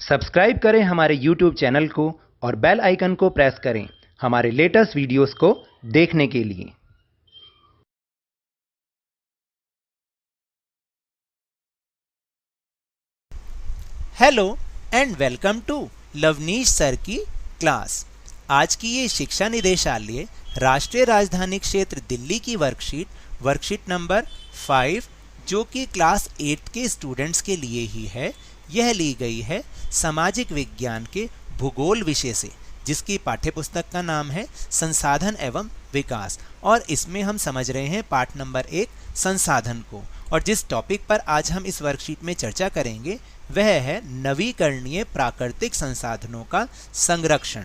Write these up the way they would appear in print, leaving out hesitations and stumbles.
Subscribe करें हमारे YouTube channel को और बेल आइकन को प्रेस करें हमारे लेटेस्ट वीडियोस को देखने के लिए। Hello and welcome to Lavneesh sir की क्लास। आज की ये शिक्षा निदेशालय राष्ट्रीय राजधानी क्षेत्र दिल्ली की वर्कशीट नंबर 5 जो कि क्लास 8 के स्टूडेंट्स के लिए ही है, यह ली गई है सामाजिक विज्ञान के भूगोल विषय से, जिसकी पाठ्यपुस्तक का नाम है संसाधन एवं विकास। और इसमें हम समझ रहे हैं पाठ नंबर 1 संसाधन को। और जिस टॉपिक पर आज हम इस वर्कशीट में चर्चा करेंगे वह है नवीकरणीय प्राकृतिक संसाधनों का संरक्षण।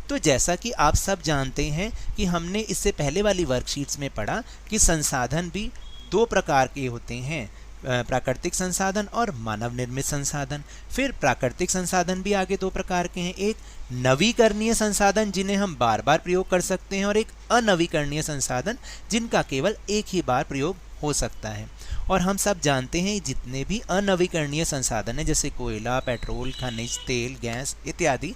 तो जैसा कि आप सब जानते हैं कि हमने इससे पहले वाली वर्कशीट्स में पढ़ा कि संसाधन भी दो प्रकार के होते हैं, प्राकृतिक संसाधन और मानव निर्मित संसाधन। फिर प्राकृतिक संसाधन भी आगे दो प्रकार के हैं, एक नवीकरणीय संसाधन जिन्हें हम बार बार प्रयोग कर सकते हैं और एक अनवीकरणीय संसाधन जिनका केवल एक ही बार प्रयोग हो सकता है। और हम सब जानते हैं जितने भी अनवीकरणीय संसाधन हैं जैसे कोयला, पेट्रोल, खनिज तेल, गैस इत्यादि,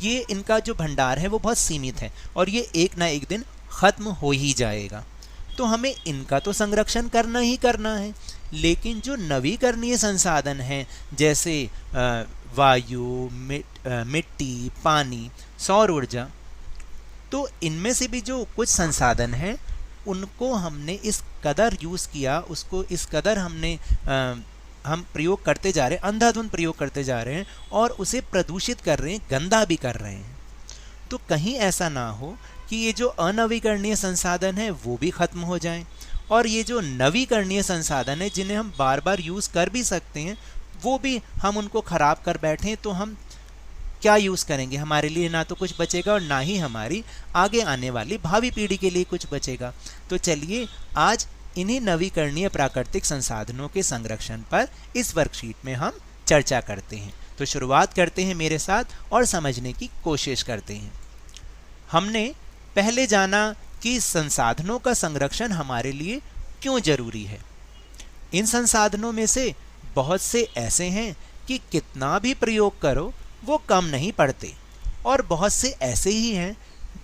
ये इनका जो भंडार है वो बहुत सीमित है और ये एक ना एक दिन ख़त्म हो ही जाएगा। तो हमें इनका तो संरक्षण करना ही करना है, लेकिन जो नवीकरणीय संसाधन हैं जैसे वायु, मिट्टी, पानी, सौर ऊर्जा, तो इनमें से भी जो कुछ संसाधन हैं उनको हमने इस कदर यूज़ किया, उसको इस कदर हम प्रयोग करते जा रहे हैं, अंधाधुंध प्रयोग करते जा रहे हैं और उसे प्रदूषित कर रहे हैं, गंदा भी कर रहे हैं। तो कहीं ऐसा ना हो कि ये जो अनवीकरणीय संसाधन है वो भी ख़त्म हो जाएं और ये जो नवीकरणीय संसाधन है जिन्हें हम बार बार यूज़ कर भी सकते हैं वो भी हम उनको ख़राब कर बैठें तो हम क्या यूज़ करेंगे? हमारे लिए ना तो कुछ बचेगा और ना ही हमारी आगे आने वाली भावी पीढ़ी के लिए कुछ बचेगा। तो चलिए आज इन्हीं नवीकरणीय प्राकृतिक संसाधनों के संरक्षण पर इस वर्कशीट में हम चर्चा करते हैं। तो शुरुआत करते हैं मेरे साथ और समझने की कोशिश करते हैं। हमने पहले जाना कि संसाधनों का संरक्षण हमारे लिए क्यों जरूरी है। इन संसाधनों में से बहुत से ऐसे हैं कि कितना भी प्रयोग करो वो कम नहीं पड़ते और बहुत से ऐसे ही हैं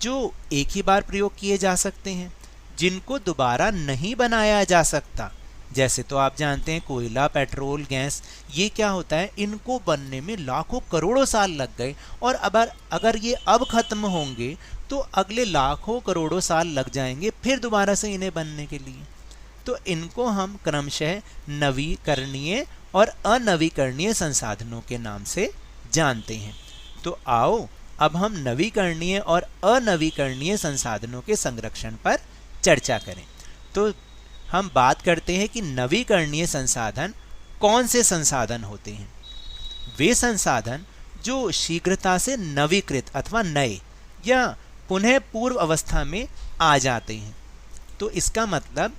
जो एक ही बार प्रयोग किए जा सकते हैं, जिनको दोबारा नहीं बनाया जा सकता। जैसे तो आप जानते हैं कोयला, पेट्रोल, गैस, ये क्या होता है, इनको बनने में लाखों करोड़ों साल लग गए और अगर ये अब ख़त्म होंगे तो अगले लाखों करोड़ों साल लग जाएंगे फिर दोबारा से इन्हें बनने के लिए। तो इनको हम क्रमशः नवीकरणीय और अनवीकरणीय संसाधनों के नाम से जानते हैं। तो आओ अब हम नवीकरणीय और अनवीकरणीय संसाधनों के संरक्षण पर चर्चा करें। तो हम बात करते हैं कि नवीकरणीय संसाधन कौन से संसाधन होते हैं। वे संसाधन जो शीघ्रता से नवीकृत अथवा नए या पुनः पूर्व अवस्था में आ जाते हैं। तो इसका मतलब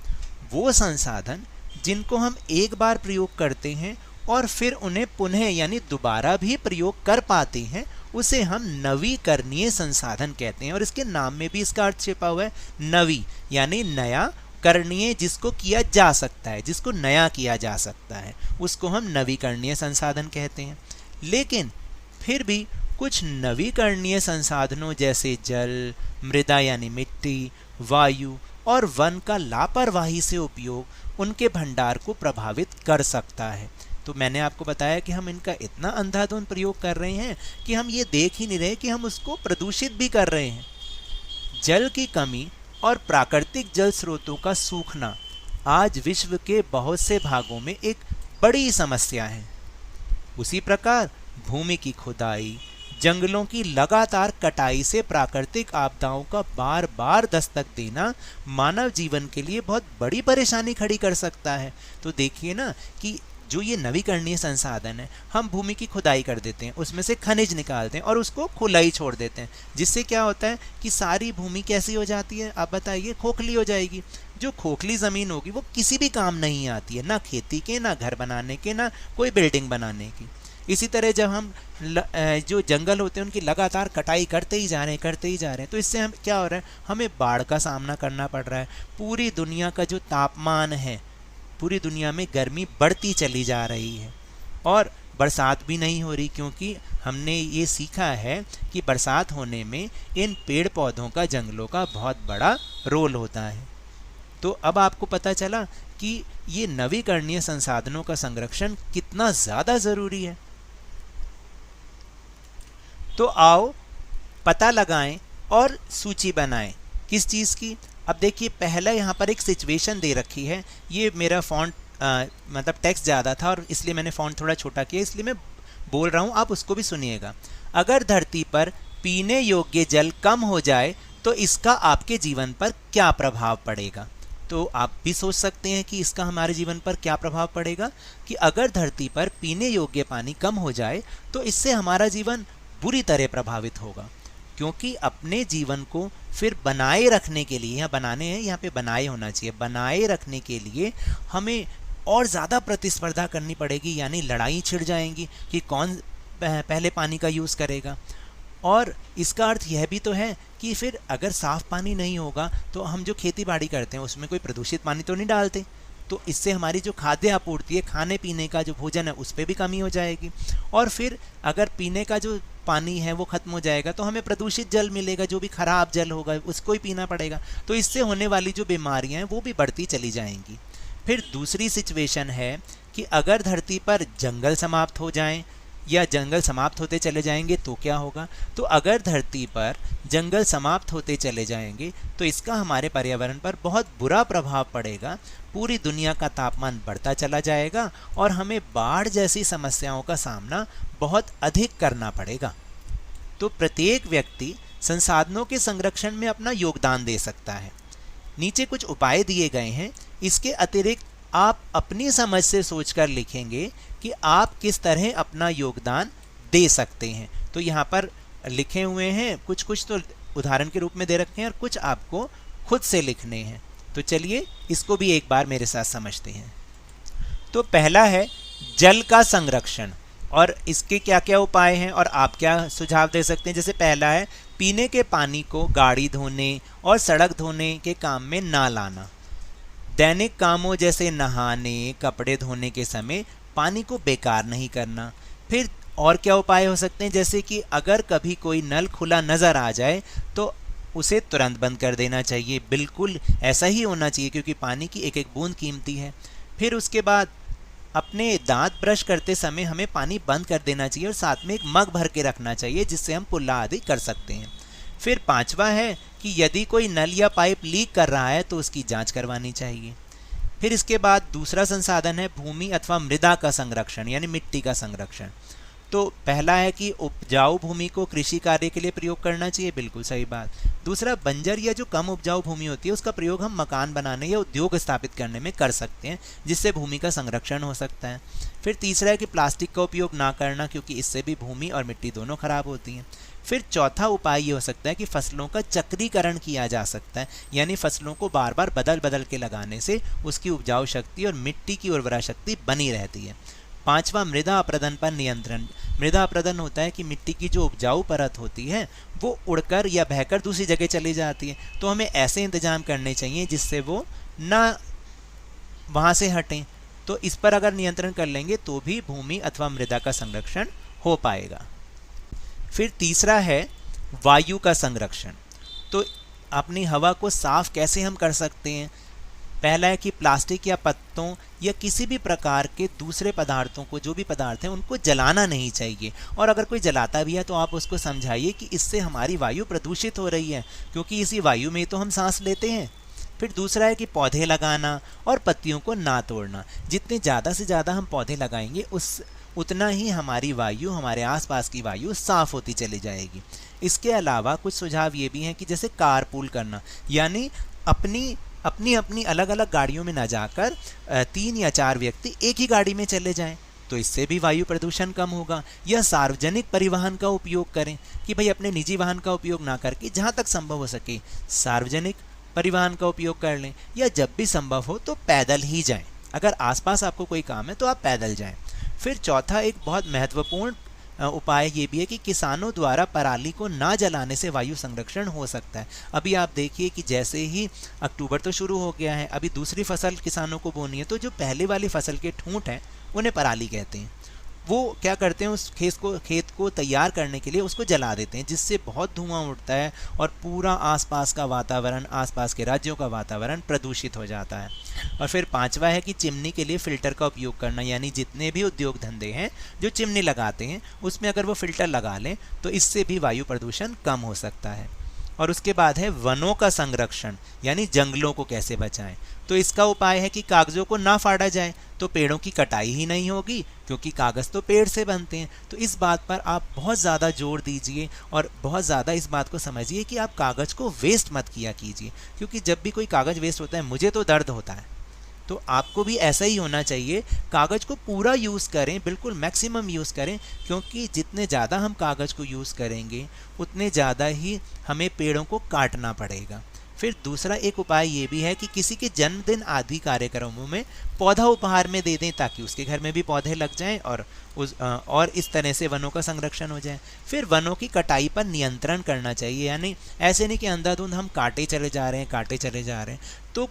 वो संसाधन जिनको हम एक बार प्रयोग करते हैं और फिर उन्हें पुनः यानी दोबारा भी प्रयोग कर पाते हैं, उसे हम नवीकरणीय संसाधन कहते हैं। और इसके नाम में भी इसका अर्थ छिपा हुआ है, नवी यानी नया, करणीय जिसको किया जा सकता है, जिसको नया किया जा सकता है, उसको हम नवीकरणीय संसाधन कहते हैं। लेकिन फिर भी कुछ नवीकरणीय संसाधनों जैसे जल, मृदा यानी मिट्टी, वायु और वन का लापरवाही से उपयोग उनके भंडार को प्रभावित कर सकता है। तो मैंने आपको बताया कि हम इनका इतना अंधाधुंध प्रयोग कर रहे हैं कि हम ये देख ही नहीं रहे कि हम उसको प्रदूषित भी कर रहे हैं। जल की कमी और प्राकृतिक जल स्रोतों का सूखना आज विश्व के बहुत से भागों में एक बड़ी समस्या है। उसी प्रकार भूमि की खुदाई, जंगलों की लगातार कटाई से प्राकृतिक आपदाओं का बार बार दस्तक देना मानव जीवन के लिए बहुत बड़ी परेशानी खड़ी कर सकता है। तो देखिए ना कि जो ये नवीकरणीय संसाधन है, हम भूमि की खुदाई कर देते हैं, उसमें से खनिज निकालते हैं और उसको खुला ही छोड़ देते हैं, जिससे क्या होता है कि सारी भूमि कैसी हो जाती है, आप बताइए, खोखली हो जाएगी। जो खोखली ज़मीन होगी वो किसी भी काम नहीं आती है, ना खेती के, ना घर बनाने के, ना कोई बिल्डिंग बनाने की। इसी तरह जब हम जो जंगल होते हैं उनकी लगातार कटाई करते ही जा रहे हैं तो इससे हम क्या हो रहा है, हमें बाढ़ का सामना करना पड़ रहा है। पूरी दुनिया का जो तापमान है, पूरी दुनिया में गर्मी बढ़ती चली जा रही है और बरसात भी नहीं हो रही, क्योंकि हमने ये सीखा है कि बरसात होने में इन पेड़ पौधों का, जंगलों का बहुत बड़ा रोल होता है। तो अब आपको पता चला कि ये नवीकरणीय संसाधनों का संरक्षण कितना ज़्यादा ज़रूरी है। तो आओ पता लगाएं और सूची बनाएं किस चीज़ की। अब देखिए, पहला यहाँ पर एक सिचुएशन दे रखी है। ये मेरा फॉन्ट मतलब टेक्स्ट ज़्यादा था और इसलिए मैंने फॉन्ट थोड़ा छोटा किया, इसलिए मैं बोल रहा हूँ, आप उसको भी सुनिएगा। अगर धरती पर पीने योग्य जल कम हो जाए तो इसका आपके जीवन पर क्या प्रभाव पड़ेगा। तो आप भी सोच सकते हैं कि इसका हमारे जीवन पर क्या प्रभाव पड़ेगा, कि अगर धरती पर पीने योग्य पानी कम हो जाए तो इससे हमारा जीवन बुरी तरह प्रभावित होगा। क्योंकि अपने जीवन को फिर बनाए रखने के लिए, यहाँ बनाने हैं, यहाँ पे बनाए होना चाहिए, बनाए रखने के लिए हमें और ज़्यादा प्रतिस्पर्धा करनी पड़ेगी, यानी लड़ाई छिड़ जाएंगी कि कौन पहले पानी का यूज़ करेगा। और इसका अर्थ यह भी तो है कि फिर अगर साफ़ पानी नहीं होगा तो हम जो खेती बाड़ी करते हैं उसमें कोई प्रदूषित पानी तो नहीं डालते, तो इससे हमारी जो खाद्य आपूर्ति है, खाने पीने का जो भोजन है, उस पर भी कमी हो जाएगी। और फिर अगर पीने का जो पानी है वो ख़त्म हो जाएगा तो हमें प्रदूषित जल मिलेगा, जो भी खराब जल होगा उसको ही पीना पड़ेगा। तो इससे होने वाली जो बीमारियां हैं वो भी बढ़ती चली जाएंगी। फिर दूसरी सिचुएशन है कि अगर धरती पर जंगल समाप्त हो जाएं या जंगल समाप्त होते चले जाएंगे तो क्या होगा। तो अगर धरती पर जंगल समाप्त होते चले जाएंगे तो इसका हमारे पर्यावरण पर बहुत बुरा प्रभाव पड़ेगा। पूरी दुनिया का तापमान बढ़ता चला जाएगा और हमें बाढ़ जैसी समस्याओं का सामना बहुत अधिक करना पड़ेगा। तो प्रत्येक व्यक्ति संसाधनों के संरक्षण में अपना योगदान दे सकता है। नीचे कुछ उपाय दिए गए हैं, इसके अतिरिक्त आप अपनी समझ से सोचकर लिखेंगे कि आप किस तरह अपना योगदान दे सकते हैं। तो यहाँ पर लिखे हुए हैं, कुछ तो उदाहरण के रूप में दे रखे हैं और कुछ आपको खुद से लिखने हैं। तो चलिए इसको भी एक बार मेरे साथ समझते हैं। तो पहला है जल का संरक्षण, और इसके क्या क्या उपाय हैं और आप क्या सुझाव दे सकते हैं। जैसे पहला है पीने के पानी को गाड़ी धोने और सड़क धोने के काम में ना लाना। दैनिक कामों जैसे नहाने, कपड़े धोने के समय पानी को बेकार नहीं करना। फिर और क्या उपाय हो सकते हैं, जैसे कि अगर कभी कोई नल खुला नज़र आ जाए तो उसे तुरंत बंद कर देना चाहिए। बिल्कुल ऐसा ही होना चाहिए, क्योंकि पानी की एक एक बूंद कीमती है। फिर उसके बाद अपने दांत ब्रश करते समय हमें पानी बंद कर देना चाहिए और साथ में एक मग भर के रखना चाहिए, जिससे हम कुल्ला आदि कर सकते हैं। फिर पांचवा है कि यदि कोई नल या पाइप लीक कर रहा है तो उसकी जांच करवानी चाहिए। फिर इसके बाद दूसरा संसाधन है भूमि अथवा मृदा का संरक्षण, यानी मिट्टी का संरक्षण। तो पहला है कि उपजाऊ भूमि को कृषि कार्य के लिए प्रयोग करना चाहिए, बिल्कुल सही बात। दूसरा, बंजर या जो कम उपजाऊ भूमि होती है उसका प्रयोग हम मकान बनाने या उद्योग स्थापित करने में कर सकते हैं, जिससे भूमि का संरक्षण हो सकता है। फिर तीसरा है कि प्लास्टिक का उपयोग ना करना, क्योंकि इससे भी भूमि और मिट्टी दोनों खराब होती हैं। फिर चौथा उपाय ये हो सकता है कि फसलों का चक्रीकरण किया जा सकता है, यानी फसलों को बार बार बदल बदल के लगाने से उसकी उपजाऊ शक्ति और मिट्टी की उर्वरा शक्ति बनी रहती है। पांचवा, मृदा अपरदन पर नियंत्रण। मृदा अपरदन होता है कि मिट्टी की जो उपजाऊ परत होती है वो उड़कर या बहकर दूसरी जगह चली जाती है, तो हमें ऐसे इंतजाम करने चाहिए जिससे वो ना वहाँ से हटें। तो इस पर अगर नियंत्रण कर लेंगे तो भी भूमि अथवा मृदा का संरक्षण हो पाएगा। फिर तीसरा है वायु का संरक्षण। तो अपनी हवा को साफ कैसे हम कर सकते हैं। पहला है कि प्लास्टिक या पत्तों या किसी भी प्रकार के दूसरे पदार्थों को, जो भी पदार्थ हैं, उनको जलाना नहीं चाहिए। और अगर कोई जलाता भी है तो आप उसको समझाइए कि इससे हमारी वायु प्रदूषित हो रही है, क्योंकि इसी वायु में तो हम सांस लेते हैं। फिर दूसरा है कि पौधे लगाना और पत्तियों को ना तोड़ना। जितने ज़्यादा से ज़्यादा हम पौधे लगाएंगे उतना ही हमारी वायु, हमारे आसपास की वायु साफ होती चली जाएगी। इसके अलावा कुछ सुझाव ये भी हैं कि जैसे कारपूल करना, यानी अपनी अलग अलग गाड़ियों में ना जाकर 3 या 4 व्यक्ति एक ही गाड़ी में चले जाएं, तो इससे भी वायु प्रदूषण कम होगा। या सार्वजनिक परिवहन का उपयोग करें, कि भाई अपने निजी वाहन का उपयोग ना करके जहाँ तक संभव हो सके सार्वजनिक परिवहन का उपयोग कर लें, या जब भी संभव हो तो पैदल ही जाएं। अगर आसपास आपको कोई काम है तो आप पैदल जाएं। फिर चौथा, एक बहुत महत्वपूर्ण उपाय ये भी है कि किसानों द्वारा पराली को ना जलाने से वायु संरक्षण हो सकता है। अभी आप देखिए कि जैसे ही अक्टूबर तो शुरू हो गया है, अभी दूसरी फसल किसानों को बोनी है, तो जो पहले वाली फसल के ठूंठ हैं उन्हें पराली कहते हैं। वो क्या करते हैं, उस खेत को तैयार करने के लिए उसको जला देते हैं, जिससे बहुत धुआं उठता है और पूरा आसपास का वातावरण, आसपास के राज्यों का वातावरण प्रदूषित हो जाता है। और फिर पांचवा है कि चिमनी के लिए फ़िल्टर का उपयोग करना, यानी जितने भी उद्योग धंधे हैं जो चिमनी लगाते हैं उसमें अगर वो फ़िल्टर लगा लें तो इससे भी वायु प्रदूषण कम हो सकता है। और उसके बाद है वनों का संरक्षण, यानी जंगलों को कैसे बचाएं। तो इसका उपाय है कि कागज़ों को ना फाड़ा जाए, तो पेड़ों की कटाई ही नहीं होगी, क्योंकि कागज़ तो पेड़ से बनते हैं। तो इस बात पर आप बहुत ज़्यादा जोर दीजिए और बहुत ज़्यादा इस बात को समझिए कि आप कागज़ को वेस्ट मत किया कीजिए, क्योंकि जब भी कोई कागज़ वेस्ट होता है मुझे तो दर्द होता है। तो आपको भी ऐसा ही होना चाहिए, कागज़ को पूरा यूज़ करें, बिल्कुल मैक्सिमम यूज़ करें, क्योंकि जितने ज़्यादा हम कागज़ को यूज़ करेंगे उतने ज़्यादा ही हमें पेड़ों को काटना पड़ेगा। फिर दूसरा एक उपाय ये भी है कि किसी के जन्मदिन आदि कार्यक्रमों में पौधा उपहार में दे दें, ताकि उसके घर में भी पौधे लग जाएं और इस तरह से वनों का संरक्षण हो जाए। फिर वनों की कटाई पर नियंत्रण करना चाहिए, यानी ऐसे नहीं कि अंधाधुंध हम काटे चले जा रहे हैं। तो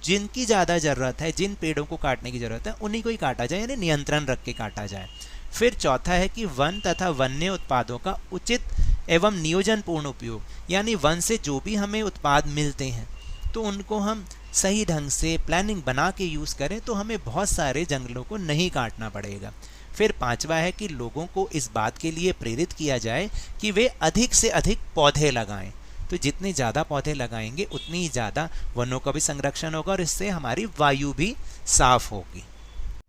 जिनकी ज़्यादा ज़रूरत है, जिन पेड़ों को काटने की ज़रूरत है, उन्हीं को ही काटा जाए, यानी नियंत्रण रख के काटा जाए। फिर चौथा है कि वन तथा वन्य उत्पादों का उचित एवं नियोजनपूर्ण उपयोग, यानी वन से जो भी हमें उत्पाद मिलते हैं तो उनको हम सही ढंग से प्लानिंग बना के यूज़ करें, तो हमें बहुत सारे जंगलों को नहीं काटना पड़ेगा। फिर पांचवा है कि लोगों को इस बात के लिए प्रेरित किया जाए कि वे अधिक से अधिक पौधे लगाएं। तो जितने ज़्यादा पौधे लगाएंगे उतनी ही ज़्यादा वनों का भी संरक्षण होगा और इससे हमारी वायु भी साफ होगी।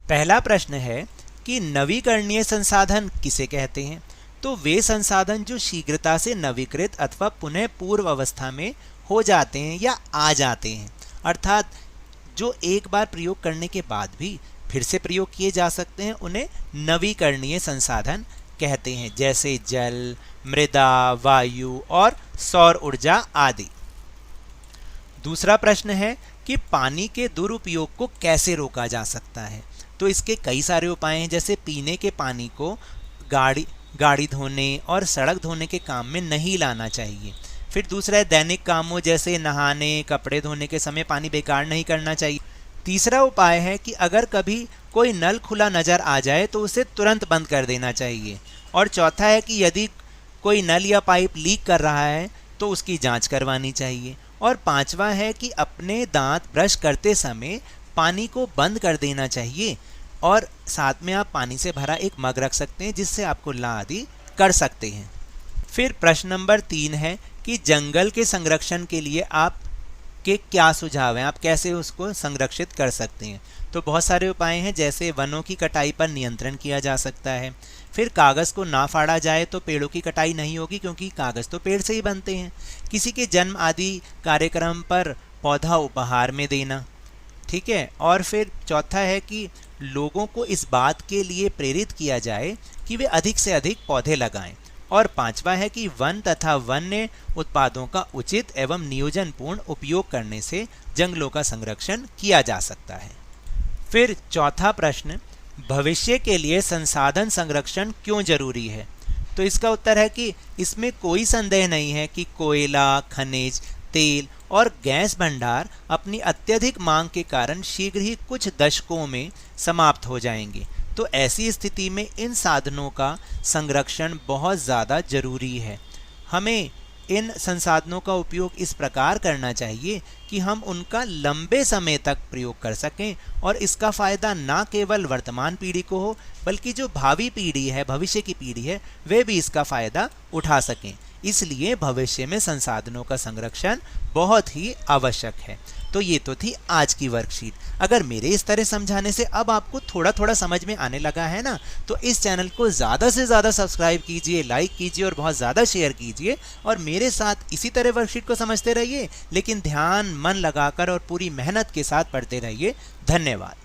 पहला प्रश्न है कि नवीकरणीय संसाधन किसे कहते हैं। तो वे संसाधन जो शीघ्रता से नवीकृत अथवा पुनः पूर्व अवस्था में हो जाते हैं या आ जाते हैं, अर्थात जो एक बार प्रयोग करने के बाद भी फिर से प्रयोग किए जा सकते हैं, उन्हें नवीकरणीय संसाधन कहते हैं, जैसे जल, मृदा, वायु और सौर ऊर्जा आदि। दूसरा प्रश्न है कि पानी के दुरुपयोग को कैसे रोका जा सकता है। तो इसके कई सारे उपाय हैं, जैसे पीने के पानी को गाड़ी धोने और सड़क धोने के काम में नहीं लाना चाहिए। फिर दूसरा है दैनिक कामों जैसे नहाने, कपड़े धोने के समय पानी बेकार नहीं करना चाहिए। तीसरा उपाय है कि अगर कभी कोई नल खुला नज़र आ जाए तो उसे तुरंत बंद कर देना चाहिए। और चौथा है कि यदि कोई नल या पाइप लीक कर रहा है तो उसकी जांच करवानी चाहिए। और पांचवा है कि अपने दांत ब्रश करते समय पानी को बंद कर देना चाहिए, और साथ में आप पानी से भरा एक मग रख सकते हैं, जिससे आप कुल्ला आदि कर सकते हैं। फिर प्रश्न नंबर 3 है कि जंगल के संरक्षण के लिए आप के क्या सुझाव हैं, आप कैसे उसको संरक्षित कर सकते हैं। तो बहुत सारे उपाय हैं, जैसे वनों की कटाई पर नियंत्रण किया जा सकता है। फिर कागज़ को ना फाड़ा जाए तो पेड़ों की कटाई नहीं होगी, क्योंकि कागज़ तो पेड़ से ही बनते हैं। किसी के जन्म आदि कार्यक्रम पर पौधा उपहार में देना, ठीक है। और फिर चौथा है कि लोगों को इस बात के लिए प्रेरित किया जाए कि वे अधिक से अधिक पौधे लगाएं। और पांचवा है कि वन तथा वन्य उत्पादों का उचित एवं नियोजनपूर्ण उपयोग करने से जंगलों का संरक्षण किया जा सकता है। फिर चौथा प्रश्न, भविष्य के लिए संसाधन संरक्षण क्यों जरूरी है। तो इसका उत्तर है कि इसमें कोई संदेह नहीं है कि कोयला, खनिज, तेल और गैस भंडार अपनी अत्यधिक मांग के कारण शीघ्र ही कुछ दशकों में समाप्त हो जाएंगे। तो ऐसी स्थिति में इन साधनों का संरक्षण बहुत ज़्यादा जरूरी है। हमें इन संसाधनों का उपयोग इस प्रकार करना चाहिए कि हम उनका लंबे समय तक प्रयोग कर सकें, और इसका फ़ायदा ना केवल वर्तमान पीढ़ी को हो, बल्कि जो भावी पीढ़ी है, भविष्य की पीढ़ी है, वे भी इसका फ़ायदा उठा सकें। इसलिए भविष्य में संसाधनों का संरक्षण बहुत ही आवश्यक है। तो ये तो थी आज की वर्कशीट। अगर मेरे इस तरह समझाने से अब आपको थोड़ा थोड़ा समझ में आने लगा है ना, तो इस चैनल को ज़्यादा से ज़्यादा सब्सक्राइब कीजिए, लाइक कीजिए और बहुत ज़्यादा शेयर कीजिए, और मेरे साथ इसी तरह वर्कशीट को समझते रहिए, लेकिन ध्यान मन लगाकर और पूरी मेहनत के साथ पढ़ते रहिए। धन्यवाद।